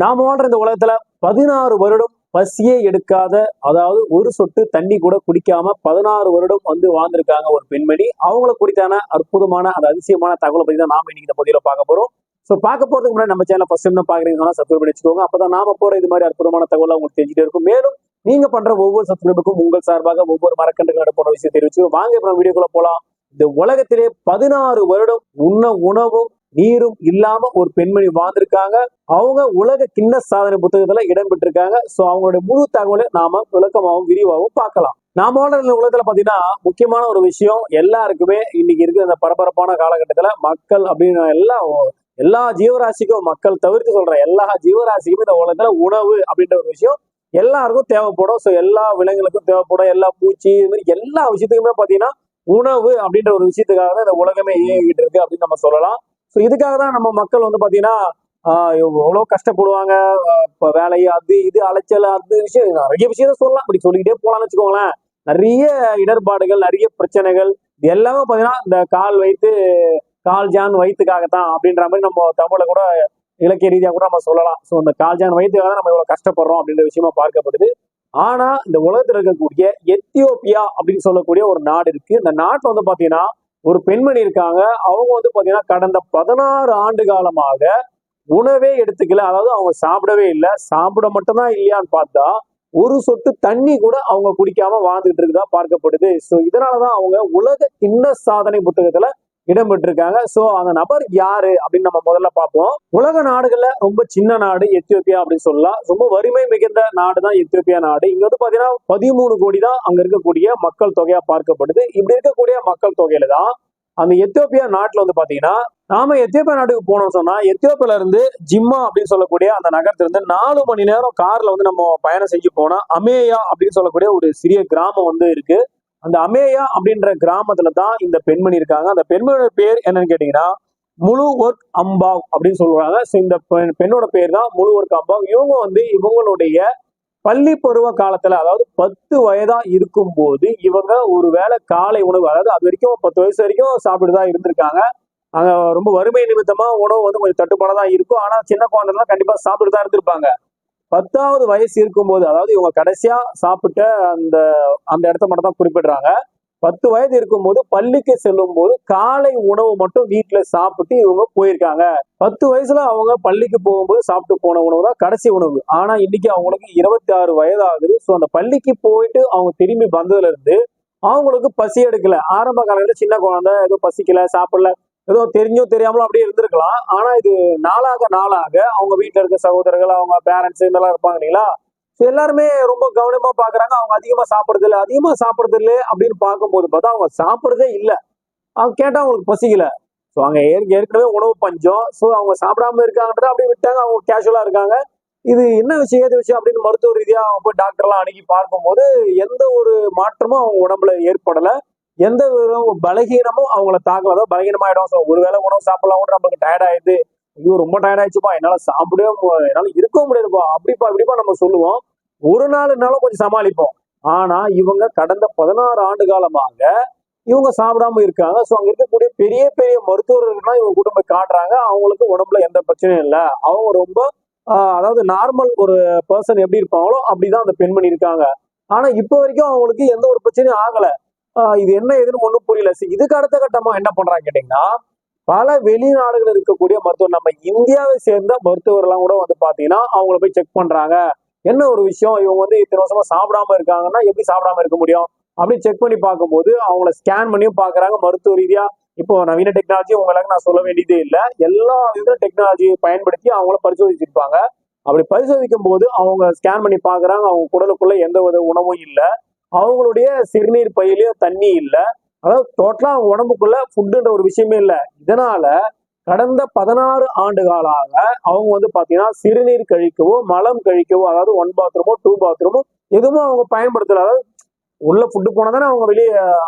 நாம வாழ்ற இந்த உலகத்துல 16 வருடம் பசியே எடுக்காத, அதாவது ஒரு சொட்டு தண்ணி கூட குடிக்காம 16 வருடம் வாழ்ந்திருக்காங்க ஒரு பெண்மணி. அவங்கள குறித்தான அற்புதமான அந்த அதிசயமான தகவலை பத்தி தான் நாம இன்னைக்கு இந்த பதிவுல பார்க்க போறோம். சோ பார்க்க போறதுக்கு முன்னாடி நம்ம சேனல் ஃபர்ஸ்ட் டைம் பாக்குறீங்கன்னா சப்ஸ்கிரைப் பண்ணி வச்சுக்கோங்க. அப்பதான் நாம போற இது மாதிரி அற்புதமான தகவல் உங்களுக்கு தெரிஞ்சுட்டே இருக்கும். மேலும் நீங்க பண்ற ஒவ்வொரு சப்ஸ்கிரைபுக்கும் உங்கள் சார்பாக ஒவ்வொரு மரக்கன்றுகள் போன விஷயம் தெரிவிச்சு வாங்க இப்ப நம்ம வீடியோக்குள்ள போலாம். இந்த உலகத்திலே 16 வருடம் உணவும் நீரும் இல்லாம ஒரு பெண்மணி வாழ்ந்திருக்காங்க. அவங்க உலக கிண்ண சாதனை புத்தகத்துல இடம் பெற்றிருக்காங்க. சோ அவங்களுடைய முழு தகவலை நாம விளக்கமாகவும் விரிவாகவும் பார்க்கலாம். நாம உலகத்துல பாத்தீங்கன்னா முக்கியமான ஒரு விஷயம், எல்லாருக்குமே இன்னைக்கு இருக்கிற அந்த பரபரப்பான காலகட்டத்துல மக்கள் அப்படின்னு எல்லா ஜீவராசிக்கும், மக்கள் தவிர்த்து சொல்றேன், எல்லா ஜீவராசிக்குமே இந்த உலகத்துல உணவு அப்படின்ற ஒரு விஷயம் எல்லாருக்கும் தேவைப்படும். சோ எல்லா விலங்குகளுக்கும் தேவைப்படும், எல்லா பூச்சி இது மாதிரி எல்லா விஷயத்துக்குமே பாத்தீங்கன்னா உணவு அப்படின்ற ஒரு விஷயத்துக்காக தான் இந்த உலகமே இயங்கிட்டு இருக்கு அப்படின்னு நம்ம சொல்லலாம். ஸோ இதுக்காக தான் நம்ம மக்கள் பாத்தீங்கன்னா எவ்வளவு கஷ்டப்படுவாங்க. இப்போ வேலை அது இது அலைச்சல் அது விஷயம் நிறைய விஷயத்த சொல்லலாம், அப்படி சொல்லிக்கிட்டே போலாம்னு வச்சுக்கோங்களேன். நிறைய இடர்பாடுகள், நிறைய பிரச்சனைகள், இது எல்லாமே பாத்தீங்கன்னா இந்த கால் ஜான் வயிற்றுக்காகத்தான் அப்படின்ற மாதிரி நம்ம தமிழை கூட இலக்கிய ரீதியாக கூட நம்ம சொல்லலாம். ஸோ இந்த கால் ஜான் வயிற்றுக்காக நம்ம இவ்வளவு கஷ்டப்படுறோம் அப்படின்ற விஷயமா பார்க்கப்படுது. ஆனா இந்த உலகத்துல இருக்கக்கூடிய எத்தியோப்பியா அப்படின்னு சொல்லக்கூடிய ஒரு நாடு இருக்கு. இந்த நாட்டுல பாத்தீங்கன்னா ஒரு பெண்மணி இருக்காங்க. அவங்க பாத்தீங்கன்னா கடந்த 16 ஆண்டு காலமாக உணவே எடுத்துக்கல. அதாவது அவங்க சாப்பிடவே இல்லை. சாப்பிட மட்டும்தான் இல்லையான்னு பார்த்தா ஒரு சொட்டு தண்ணி கூட அவங்க குடிக்காம வாழ்ந்துட்டு இருக்குதா பார்க்கப்படுது. சோ இதனாலதான் அவங்க உலக கிண்ண சாதனை புத்தகத்துல இடம் பெற்றிருக்காங்க. சோ அந்த நபர் யாரு அப்படின்னு நம்ம முதல்ல பார்ப்போம். உலக நாடுகள்ல ரொம்ப சின்ன நாடு எத்தியோப்பியா அப்படின்னு சொல்லலாம். ரொம்ப வறுமை மிகுந்த நாடு தான் எத்தியோப்பியா நாடு. இங்க பாத்தீங்கன்னா 13 கோடி தான் அங்க இருக்கக்கூடிய மக்கள் தொகையா பார்க்கப்படுது. இப்படி இருக்கக்கூடிய மக்கள் தொகையில தான் அந்த எத்தியோப்பியா நாட்டுல பாத்தீங்கன்னா, நாம எத்தியோப்பியா நாட்டுக்கு போனோம்னு சொன்னா எத்தியோப்பியால இருந்து ஜிம்மா அப்படின்னு சொல்லக்கூடிய அந்த நகரத்துல இருந்து 4 மணி நேரம் கார்ல நம்ம பயணம் செஞ்சு போனா அமேயா அப்படின்னு சொல்லக்கூடிய ஒரு சிறிய கிராமம் இருக்கு. அந்த அமேயா அப்படின்ற கிராமத்துல தான் இந்த பெண்மணி இருக்காங்க. அந்த பெண்மணியோட பேர் என்னன்னு கேட்டீங்கன்னா முழு ஒர்க் அம்பாவ் அப்படின்னு சொல்றாங்க. இந்த பெண்ணோட பேர் தான் முழு ஒர்க் அம்பாவ். இவங்க இவங்களுடைய பள்ளி பருவ காலத்துல, அதாவது 10 வயதா இருக்கும் போது இவங்க ஒரு வேளை காலை உணவு, அதாவது அது வரைக்கும் 10 வயசு வரைக்கும் சாப்பிட்டுதான் இருந்திருக்காங்க. அங்க ரொம்ப வறுமை நிமித்தமா உணவு கொஞ்சம் தட்டுப்பாடாதான் இருக்கும். ஆனா சின்ன குழந்தைலாம் கண்டிப்பா சாப்பிட்டுதான் இருந்திருப்பாங்க. 10வது வயசு இருக்கும்போது, அதாவது இவங்க கடைசியா சாப்பிட்ட அந்த அந்த இடத்த மட்டும் தான் குறிப்பிடுறாங்க. 10 வயது இருக்கும்போது பள்ளிக்கு செல்லும் போது காலை உணவு மட்டும் வீட்டுல சாப்பிட்டு இவங்க போயிருக்காங்க. 10 வயசுல அவங்க பள்ளிக்கு போகும்போது சாப்பிட்டு போன உணவு தான் கடைசி உணவு. ஆனா இன்னைக்கு அவங்களுக்கு 26 வயது ஆகுது. சோ அந்த பள்ளிக்கு போயிட்டு அவங்க திரும்பி வந்ததுல இருந்து அவங்களுக்கு பசி எடுக்கல. ஆரம்ப காலத்துல சின்ன குழந்தை ஏதோ பசிக்கல, சாப்பிடல, ஏதோ தெரிஞ்சோ தெரியாமலோ அப்படியே இருந்திருக்கலாம். ஆனா இது நாளாக நாளாக அவங்க வீட்டுல இருக்க சகோதரர்கள், அவங்க பேரண்ட்ஸ் இதெல்லாம் இருப்பாங்க இல்லைங்களா, எல்லாருமே ரொம்ப கவனமா பாக்குறாங்க. அவங்க அதிகமா சாப்பிடுறது இல்லை அப்படின்னு பார்க்கும்போது பார்த்தா அவங்க சாப்பிடுறதே இல்லை. அவங்க கேட்டா அவங்களுக்கு பசிக்கல. ஸோ அங்க ஏற்கனவே உணவு பஞ்சம். ஸோ அவங்க சாப்பிடாம இருக்காங்கன்றத அப்படியே விட்டாங்க. அவங்க கேஷுவலா இருக்காங்க. இது என்ன விஷயம் ஏது விஷயம் அப்படின்னு மருத்துவ ரீதியா அவங்க போய் டாக்டர் எல்லாம் அணுகி பார்க்கும்போது எந்த ஒரு மாற்றமும் அவங்க உடம்புல ஏற்படல. எந்த ஒரு பலகீனமும் அவங்கள தாக்கல. அதாவது பலகீனமாயிடும். ஸோ ஒருவேளை உணவு சாப்பிடலாம் கூட நம்மளுக்கு டயர்ட் ஆயிடுது, ஐயோ ரொம்ப டயர்ட் ஆயிடுச்சுப்பா, என்னால சாப்பிடவே என்னால இருக்கவும் முடியாதுப்பா, அப்படிப்பா நம்ம சொல்லுவோம். ஒரு நாளுனாலும் கொஞ்சம் சமாளிப்போம். ஆனா இவங்க கடந்த 16 ஆண்டு காலமாக இவங்க சாப்பிடாம இருக்காங்க. சோ அங்க இருக்கக்கூடிய பெரிய பெரிய மருத்துவர்கள்லாம் இவங்க கூட போய் காட்டுறாங்க. அவங்களுக்கு உடம்புல எந்த பிரச்சனையும் இல்லை. அவங்க ரொம்ப அதாவது நார்மல் ஒரு பர்சன் எப்படி இருப்பாங்களோ அப்படிதான் அந்த பெண்மணி இருக்காங்க. ஆனா இப்ப வரைக்கும் அவங்களுக்கு எந்த ஒரு பிரச்சனையும் ஆகல. இது என்ன ஏதுன்னு ஒண்ணும் புரியல. இதுக்கு அடுத்த கட்டமா என்ன பண்றாங்க கேட்டீங்கன்னா, பல வெளிநாடுகள் இருக்கக்கூடிய மருத்துவர், நம்ம இந்தியாவை சேர்ந்த மருத்துவர் எல்லாம் கூட பாத்தீங்கன்னா அவங்கள போய் செக் பண்றாங்க. என்ன ஒரு விஷயம், இவங்க இத்தனை வருஷமா சாப்பிடாம இருக்காங்கன்னா எப்படி சாப்பிடாம இருக்க முடியும் அப்படின்னு செக் பண்ணி பார்க்கும்போது அவங்கள ஸ்கேன் பண்ணியும் பாக்குறாங்க. மருத்துவ ரீதியா இப்போ நவீன டெக்னாலஜி உங்களுக்கு நான் சொல்ல வேண்டியதே இல்லை. எல்லா வித டெக்னாலஜியை பயன்படுத்தி அவங்கள பரிசோதிச்சிருப்பாங்க. அப்படி பரிசோதிக்கும் போது அவங்க ஸ்கேன் பண்ணி பாக்குறாங்க, அவங்க குடலுக்குள்ள எந்த வித உணவும் இல்லை, அவங்களுடைய சிறுநீர் பையிலையும் தண்ணி இல்லை. அதாவது டோட்டலா அவங்க உடம்புக்குள்ள ஃபுட்டுன்ற ஒரு விஷயமே இல்லை. இதனால கடந்த 16 ஆண்டு காலாக அவங்க பாத்தீங்கன்னா சிறுநீர் கழிக்கவோ மலம் கழிக்கவோ, அதாவது 1 பாத்ரூமோ 2 பாத்ரூமோ எதுவும் அவங்க பயன்படுத்தல. அதாவது உள்ள ஃபுட்டு போனா தானே அவங்க வெளியே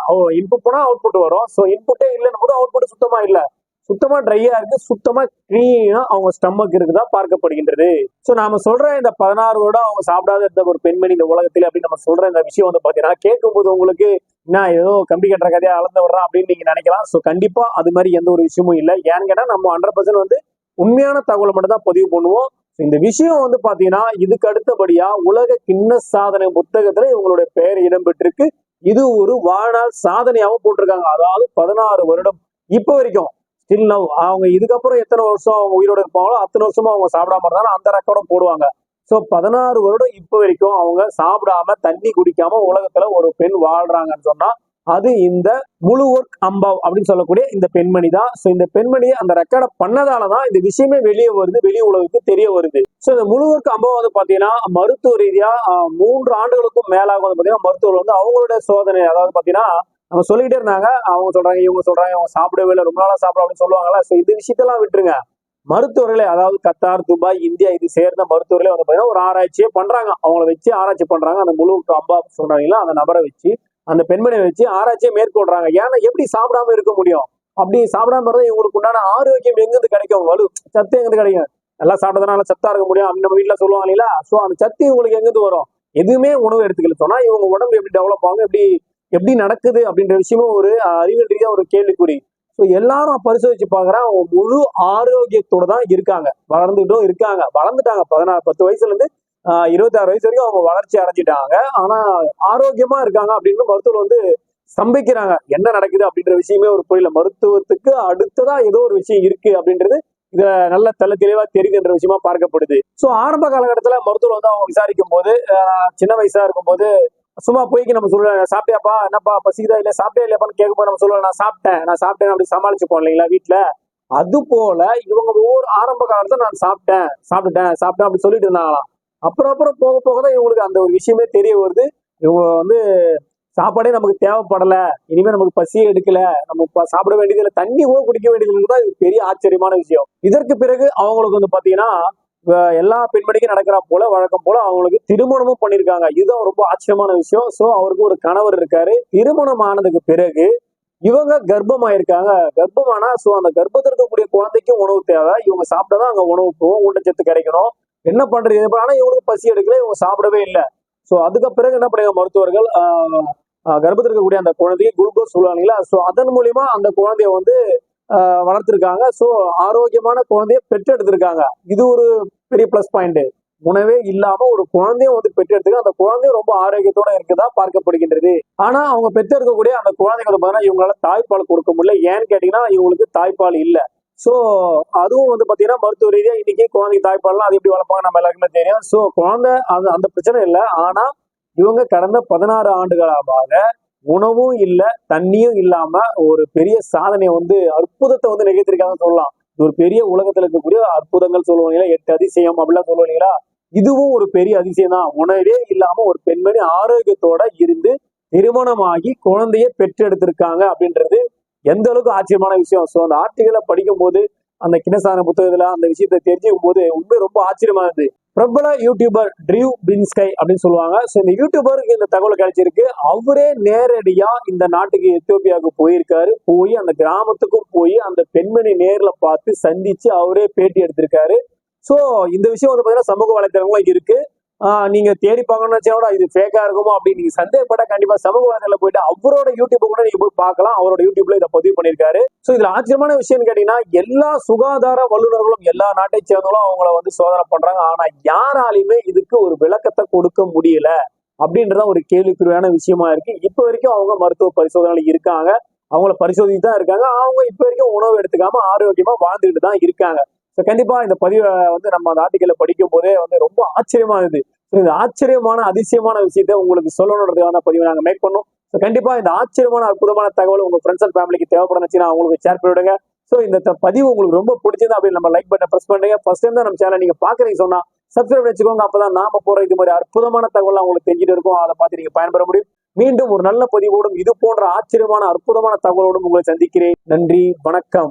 இன்புட் போனா அவுட்புட் வரும். ஸோ இன்புட்டே இல்லைன்னு போது அவுட்புட் சுத்தமா இல்லை, சுத்தமா ட்ரையா இருக்கு, சுத்தமா கிளீனா அவங்க ஸ்டமக் இருக்குதா பார்க்கப்படுகின்றது. சோ நாம சொல்ற இந்த 16 வருடம் அவங்க சாப்பிடாத இருந்த ஒரு பெண்மணி இந்த உலகத்துல அப்படின்னு நம்ம சொல்ற இந்த விஷயம் பாத்தீங்கன்னா கேட்கும் போது உங்களுக்கு என்ன ஏதோ கம்பி கட்டுற கதையா அளந்து விடுறான் அப்படின்னு நீங்க நினைக்கலாம். சோ கண்டிப்பா அது மாதிரி எந்த ஒரு விஷயமும் இல்லை. ஏன்னு கேட்டா நம்ம 100% உண்மையான தகவலை மட்டும் தான் பதிவு பண்ணுவோம். இந்த விஷயம் வந்து பாத்தீங்கன்னா இதுக்கு அடுத்தபடியா உலக கிண்ண சாதனை புத்தகத்துல இவங்களுடைய பெயர் இடம்பெற்றிருக்கு. இது ஒரு வாழ்நாள் சாதனையாவும் போட்டிருக்காங்க. அதாவது 16 வருடம் இப்ப வரைக்கும் ஸ்டில் நவ் அவங்க இதுக்கப்புறம் எத்தனை வருஷம் அவங்க உயிரோட இருப்பாங்களோ அத்தனை வருஷமா அவங்க சாப்பிடாம இருந்தாலும் அந்த ரெக்கார்டும் போடுவாங்க. சோ 16 வருடம் இப்ப வரைக்கும் அவங்க சாப்பிடாம தண்ணி குடிக்காம உலகத்துல ஒரு பெண் வாழ்றாங்கன்னு சொன்னா அது இந்த முழுவொர்க் அம்பாவ் அப்படின்னு சொல்லக்கூடிய இந்த பெண்மணி தான். சோ இந்த பெண்மணி அந்த ரெக்கார்டை பண்ணதாலதான் இந்த விஷயமே வெளியே வருது, வெளி உலகுக்கு தெரிய வருது. சோ இந்த முழுவொர்க் அம்பாவ் வந்து பாத்தீங்கன்னா மருத்துவ ரீதியா 3 ஆண்டுகளுக்கும் மேலாக வந்து பாத்தீங்கன்னா மருத்துவர்கள் வந்து அவங்களுடைய சோதனை, அதாவது பாத்தீங்கன்னா நம்ம சொல்லிக்கிட்டே இருந்தாங்க, அவங்க சொல்றாங்க இவங்க சொல்றாங்க அவங்க சாப்பிடவே இல்லை ரொம்ப நாளா சாப்பிட அப்படின்னு சொல்லுவாங்கல்ல. சோ இந்த விஷயத்தெல்லாம் விட்டுருங்க. மருத்துவர்களே, அதாவது கத்தார், துபாய், இந்தியா இது சேர்ந்த மருத்துவர்களே வந்து பாத்தீங்கன்னா ஒரு ஆராய்ச்சியே பண்றாங்க. அவங்கள வச்சு ஆராய்ச்சி பண்றாங்க. அந்த முழு அம்பாவ் சொல்றாங்களா அந்த நபரை வச்சு, அந்த பெண்மணியை வச்சு ஆராய்ச்சியை மேற்கொள்றாங்க. ஏன்னா எப்படி சாப்பிடாம இருக்க முடியும்? அப்படி சாப்பிடாம இருந்தா இவங்களுக்கு உண்டான ஆரோக்கியம் எங்கிருந்து கிடைக்கும்? வலு சத்து எங்கிருந்து கிடைக்கும்? எல்லாம் சாப்பிட்டதுனால சத்தா இருக்க முடியும் அப்படின்னு நம்ம வீட்டுல சொல்லுவாங்க இல்லையா? சோ அந்த சத்து இவங்களுக்கு எங்கிருந்து வரும்? எதுவுமே உணவு எடுத்துக்கல சொன்னா இவங்க உடம்பு எப்படி டெவலப் ஆகும், எப்படி எப்படி நடக்குது அப்படின்ற விஷயமும் ஒரு அறிவியல் ரீதியா ஒரு கேள்விக்குறி. ஸோ எல்லாரும் பரிசோதிச்சு பாக்குறேன், அவங்க முழு ஆரோக்கியத்தோட தான் இருக்காங்க, வளர்ந்துட்டும் இருக்காங்க, வளர்ந்துட்டாங்க. 10 வயசுல இருந்து 26 வயசு வரைக்கும் அவங்க வளர்ச்சி அடைஞ்சிட்டாங்க. ஆனா ஆரோக்கியமா இருக்காங்க அப்படின்னு மருத்துவர் வந்து ஸ்தம்பிக்கிறாங்க. என்ன நடக்குது அப்படின்ற விஷயமே ஒரு புரியல. மருத்துவத்துக்கு அடுத்ததா ஏதோ ஒரு விஷயம் இருக்கு அப்படின்றது இதுல நல்ல தெளிவா தெரிகின்ற விஷயமா பார்க்கப்படுது. சோ ஆரம்ப காலகட்டத்துல மருத்துவர் வந்து அவங்க விசாரிக்கும் போது சின்ன வயசா இருக்கும் போது சும்மா போய்க்கு நம்ம சொல்லுவேன், சாப்பிட்டியாப்பா, என்னப்பா பசிக்குதா இல்ல சாப்பிட்டே இல்லையாப்பான்னு கேட்கும்போது நம்ம சொல்லுவோம் நான் சாப்பிட்டேன் அப்படி சமாளிச்சுப்போம் இல்லைங்களா வீட்டுல. அது போல இவங்க ஒவ்வொரு ஆரம்ப காலத்துல நான் சாப்பிட்டேன் அப்படி சொல்லிட்டு இருந்தாங்களாம். அப்புறம் போக போகதான் இவங்களுக்கு அந்த ஒரு விஷயமே தெரிய வருது. இவங்க வந்து சாப்பாடே நமக்கு தேவைப்படல, இனிமே நமக்கு பசியே எடுக்கல, நம்ம சாப்பிட வேண்டியது இல்லை, தண்ணி கூட குடிக்க வேண்டியது தான் இது பெரிய ஆச்சரியமான விஷயம். இதற்கு பிறகு அவங்களுக்கு வந்து பாத்தீங்கன்னா எல்லா பெண்மணிக்கும் நடக்கிறா போல வழக்கம் போல அவங்களுக்கு திருமணமும் பண்ணிருக்காங்க. இதுதான் ரொம்ப ஆச்சரியமான விஷயம். சோ அவருக்கு ஒரு கணவர் இருக்காரு. திருமணம் ஆனதுக்கு பிறகு இவங்க கர்ப்பமாயிருக்காங்க. கர்ப்பமானா சோ அந்த கர்ப்பத்தில் இருக்கக்கூடிய குழந்தைக்கும் உணவு தேவை. இவங்க சாப்பிட்டாதான் அங்க உணவு போகும், ஊட்டச்சத்து கிடைக்கணும். என்ன பண்றது? ஆனா இவங்களுக்கு பசி எடுக்கல, இவங்க சாப்பிடவே இல்லை. சோ அதுக்கு பிறகு என்ன பண்ணுங்க மருத்துவர்கள் கர்ப்பத்தில் இருக்கக்கூடிய அந்த குழந்தைக்கு குளுக்கோஸ் சொல்லுவாங்களா, சோ அதன் மூலியமா அந்த குழந்தைய வந்து வளர்த்திருக்காங்க. சோ ஆரோக்கியமான குழந்தைய பெற்றெடுத்திருக்காங்க. இது ஒரு பெரிய பிளஸ் பாயிண்ட். உணவே இல்லாம ஒரு குழந்தையும் வந்து பெற்றெடுத்துக்க, அந்த குழந்தையும் ரொம்ப ஆரோக்கியத்தோட இருக்குதா பார்க்கப்படுகின்றது. ஆனா அவங்க பெற்றெடுக்கக்கூடிய அந்த குழந்தைங்க வந்து பாத்தீங்கன்னா இவங்களால தாய்ப்பால் கொடுக்க முடியல. ஏன்னு கேட்டீங்கன்னா இவங்களுக்கு தாய்ப்பால் இல்ல. சோ அதுவும் வந்து பாத்தீங்கன்னா மருத்துவ ரீதியா இன்னைக்கு குழந்தை தாய்ப்பால்லாம் அது எப்படி வளர்ப்பாங்க நம்ம எல்லாருக்குமே தெரியும். சோ குழந்தை அந்த பிரச்சனை இல்லை. ஆனா இவங்க கடந்த 16 ஆண்டுகளாக உணவும் இல்ல, தண்ணியும் இல்லாம ஒரு பெரிய சாதனையை வந்து அற்புதத்தை வந்து நிகழ்த்திருக்காங்கன்னு சொல்லலாம். ஒரு பெரிய உலகத்துல இருக்கக்கூடிய அற்புதங்கள் சொல்லுவாங்களா, 8 அதிசயம் அப்படிலாம் சொல்லுவாங்களா, இதுவும் ஒரு பெரிய அதிசயம் தான். உணவே இல்லாம ஒரு பெண்மணி ஆரோக்கியத்தோட இருந்து திருமணமாகி குழந்தைய பெற்றெடுத்திருக்காங்க அப்படின்றது எந்த அளவுக்கு ஆச்சரியமான விஷயம். சோ அந்த ஆர்டிகளை படிக்கும் போது அந்த கிண்ணசாதன புத்தகத்துல அந்த விஷயத்தை தெரிஞ்சுக்கும் போது உண்மை ரொம்ப ஆச்சரியமா இருந்தது. பிரபல யூடியூபர் ட்ரீவ் பின்ஸ்கை அப்படின்னு சொல்லுவாங்க. சோ இந்த யூடியூபருக்கு இந்த தகவல் கிடைச்சிருக்கு. அவரே நேரடியா இந்த நாட்டுக்கு எத்தியோப்பியாவுக்கு போயிருக்காரு. போய் அந்த கிராமத்துக்கும் போய் அந்த பெண்மணி நேர்ல பார்த்து சந்திச்சு அவரே பேட்டி எடுத்திருக்காரு. சோ இந்த விஷயம் வந்து பாத்தீங்கன்னா சமூக வலைத்தளங்களும் இருக்கு. நீங்க தேடி பார்க்கணும்னு வச்சா இது ஃபேக்கா இருக்குமோ அப்படின்னு நீங்க சந்தேகப்பட்டா கண்டிப்பா சமூக வலைதளத்துல போயிட்டு அவரோட யூடியூப் கூட நீங்க போய் பார்க்கலாம். அவரோட யூடியூப்ல இதை பதிவு பண்ணிருக்காரு. சோ இதுல ஆச்சரியமான விஷயம் கேட்டீங்கன்னா எல்லா சுகாதார வல்லுநர்களும் எல்லா நாட்டை சேர்ந்தவங்களும் அவங்கள வந்து சோதனை பண்றாங்க. ஆனா யாராலையுமே இதுக்கு ஒரு விளக்கத்தை கொடுக்க முடியல அப்படின்றத ஒரு கேள்விக்குறியான விஷயமா இருக்கு. இப்ப வரைக்கும் அவங்க மருத்துவ பரிசோதனைகள் இருக்காங்க, அவங்கள பரிசோதித்து தான் இருக்காங்க. அவங்க இப்ப வரைக்கும் உணவு எடுத்துக்காம ஆரோக்கியமா வாழ்ந்துட்டு தான் இருக்காங்க. கண்டிப்பா இந்த பதிவை வந்து நம்ம அந்த ஆர்டிக்கலை படிக்கும் போதே வந்து ரொம்ப ஆச்சரியமா இருந்தது. இந்த ஆச்சரியமான அதிசயமான விஷயத்த உங்களுக்கு சொல்லணுன்றதுக்கான பதிவை நாங்க மேக் பண்ணோம். கண்டிப்பா இந்த ஆச்சரியமான அற்புதமான தகவல் உங்க ஃப்ரெண்ட்ஸ் அண்ட் ஃபேமிலிக்கு தேவைப்படுச்சுன்னா அவங்களுக்கு ஷேர் பண்ணிவிடுங்க. சோ இந்த பதிவு உங்களுக்கு ரொம்ப பிடிச்சது அப்படின்னு நம்ம லைக் பட்டனை பிரஸ் பண்ணுங்க. ஃபர்ஸ்ட் டைம் தான் நம்ம சேனல் நீங்க பாக்குறீங்க சொன்னா சப்ஸ்கிரைப் வச்சுக்கோங்க. அப்பதான் நாம போற இது மாதிரி அற்புதமான தகவல் உங்களுக்கு தெரிஞ்சுட்டு இருக்கும். அதை பார்த்து நீங்க பயன்பெற முடியும். மீண்டும் ஒரு நல்ல பதிவோடும் இது போன்ற ஆச்சரியமான அற்புதமான தகவலோடும் உங்களை சந்திக்கிறேன். நன்றி, வணக்கம்.